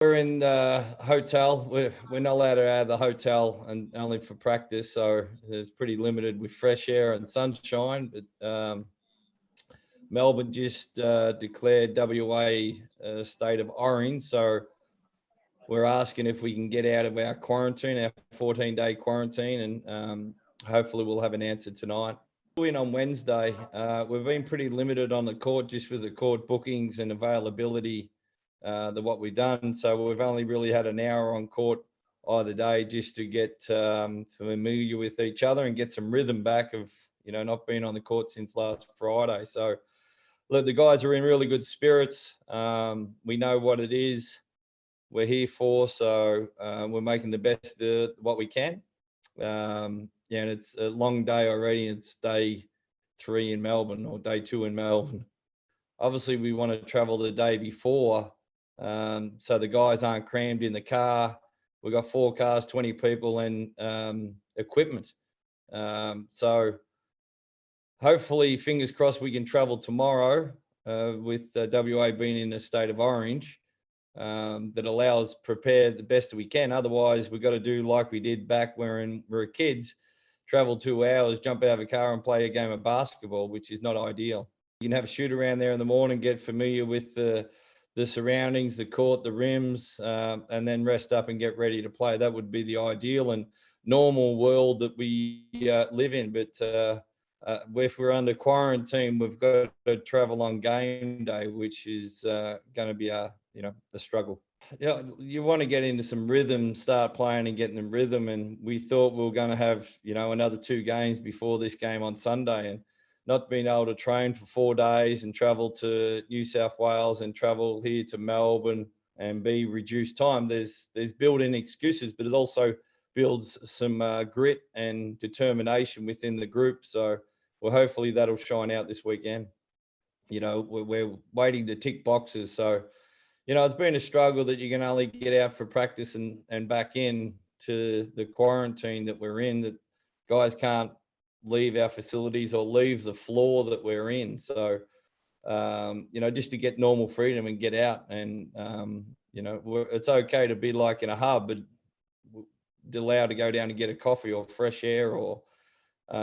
We're in the hotel. We're not allowed to out of the hotel and only for practice, so it's pretty limited with fresh air and sunshine. But Melbourne just declared WA a state of orange, so we're asking if we can get out of our quarantine, our 14-day quarantine, and hopefully we'll have an answer tonight. In on Wednesday, we've been pretty limited on the court just with the court bookings and availability. What we've done. So we've only really had an hour on court either day just to get familiar with each other and get some rhythm back of, not being on the court since last Friday. So look, the guys are in really good spirits. We know what it is we're here for. So we're making the best of what we can. And it's a long day already. It's day 3 in Melbourne or day 2 in Melbourne. Obviously, we want to travel the day before. So the guys aren't crammed in the car. We've got 4 cars, 20 people and equipment. So hopefully, fingers crossed, we can travel tomorrow with WA being in a state of orange that allows prepare the best we can. Otherwise, we've got to do like we did back when we were kids, travel 2 hours, jump out of a car and play a game of basketball, which is not ideal. You can have a shoot around there in the morning, get familiar with the surroundings, the court, the rims, and then rest up and get ready to play. That would be the ideal and normal world that we live in. But if we're under quarantine, we've got to travel on game day, which is going to be a struggle. Yeah, you want to get into some rhythm, start playing and getting the rhythm. And we thought we were going to have, another 2 games before this game on Sunday, and not being able to train for 4 days and travel to New South Wales and travel here to Melbourne and be reduced time. There's built-in excuses, but it also builds some grit and determination within the group. So, well, hopefully that'll shine out this weekend. We're waiting to tick boxes. So, it's been a struggle that you can only get out for practice and back in to the quarantine that we're in, that guys can't leave our facilities or leave the floor that we're in. So, just to get normal freedom and get out. And, it's okay to be like in a hub, but allowed to go down and get a coffee or fresh air or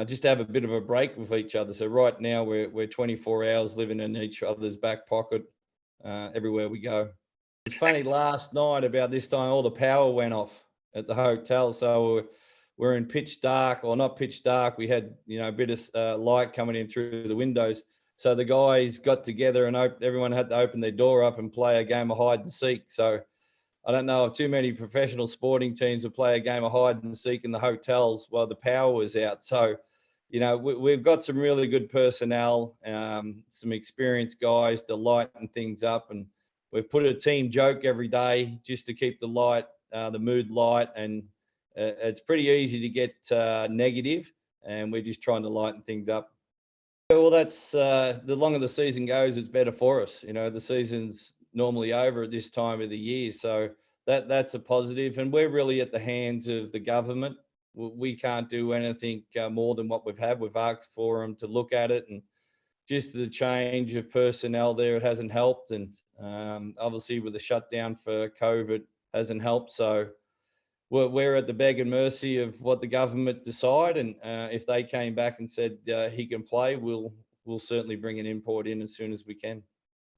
just have a bit of a break with each other. So right now we're 24 hours living in each other's back pocket everywhere we go. It's funny, last night about this time, all the power went off at the hotel. So we're in pitch dark, or not pitch dark. We had, a bit of light coming in through the windows. So the guys got together and everyone had to open their door up and play a game of hide and seek. So I don't know if too many professional sporting teams would play a game of hide and seek in the hotels while the power was out. So, we've got some really good personnel, some experienced guys to lighten things up. And we've put a team joke every day just to keep the mood light. And it's pretty easy to get negative, and we're just trying to lighten things up. Well, that's the longer the season goes, it's better for us. The season's normally over at this time of the year, so that's a positive. And we're really at the hands of the government. We can't do anything more than what we've had. We've asked for them to look at it, and just the change of personnel there, it hasn't helped. And obviously with the shutdown for COVID hasn't helped. So we're at the beg and mercy of what the government decide. And if they came back and said he can play, we'll certainly bring an import in as soon as we can.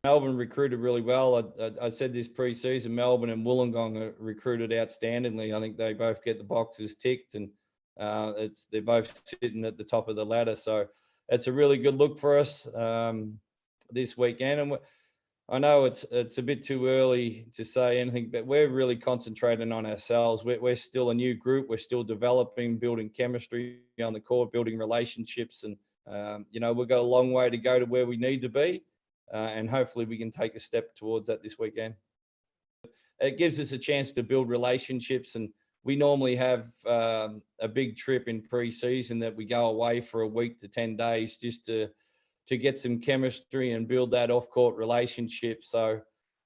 Melbourne recruited really well. I said this pre-season, Melbourne and Wollongong are recruited outstandingly. I think they both get the boxes ticked, and they're both sitting at the top of the ladder. So it's a really good look for us this weekend. And I know it's a bit too early to say anything, but we're really concentrating on ourselves. We're still a new group. We're still developing, building chemistry on the court, building relationships. And, we've got a long way to go to where we need to be. And hopefully we can take a step towards that this weekend. It gives us a chance to build relationships. And we normally have a big trip in pre-season that we go away for a week to 10 days just to get some chemistry and build that off-court relationship. So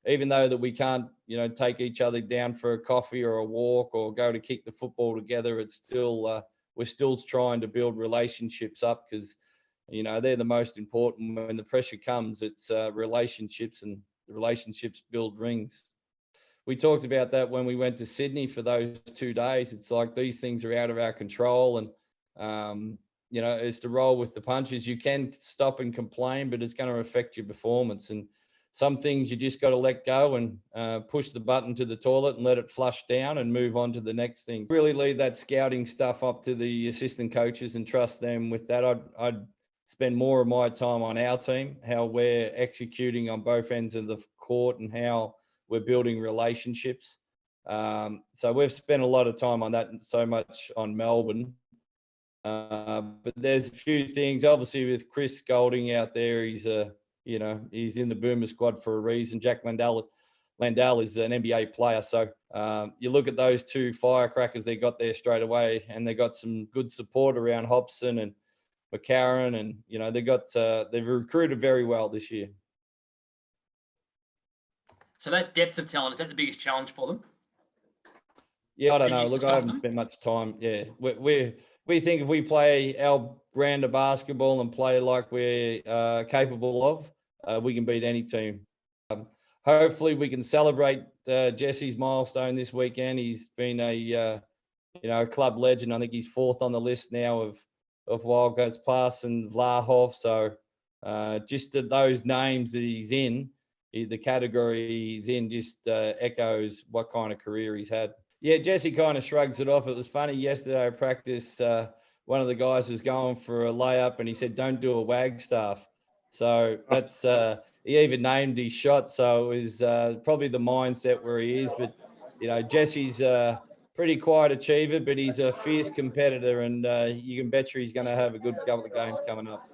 even though that we can't, take each other down for a coffee or a walk or go to kick the football together, it's still we're still trying to build relationships up, because they're the most important. When the pressure comes, it's relationships, and the relationships build rings. we talked about that when we went to Sydney for those 2 days. It's like these things are out of our control, and it's the roll with the punches. You can stop and complain, but it's going to affect your performance. And some things you just got to let go and push the button to the toilet and let it flush down and move on to the next thing. Really leave that scouting stuff up to the assistant coaches and trust them with that. I'd spend more of my time on our team, how we're executing on both ends of the court and how we're building relationships. So we've spent a lot of time on that and so much on Melbourne. But there's a few things, obviously, with Chris Golding out there. He's he's in the Boomer squad for a reason. Jack Landell is an NBA player. So you look at those two firecrackers they got there straight away, and they got some good support around Hobson and McCarron, and they've recruited very well this year. So that depth of talent, is that the biggest challenge for them? Yeah, I don't know. Look, I haven't spent much time. Yeah, we think if we play our brand of basketball and play like we're capable of, we can beat any team. Hopefully, we can celebrate Jesse's milestone this weekend. He's been a club legend. I think he's 4th on the list now of Wildcats Pass and Vlahov. So just those names that he's in, the category he's in, just echoes what kind of career he's had. Yeah, Jesse kind of shrugs it off. It was funny yesterday at practice. One of the guys was going for a layup, and he said, "Don't do a Wagstaff." So that's he even named his shot. So it was probably the mindset where he is. But Jesse's a pretty quiet achiever, but he's a fierce competitor, and you can bet you he's going to have a good couple of games coming up.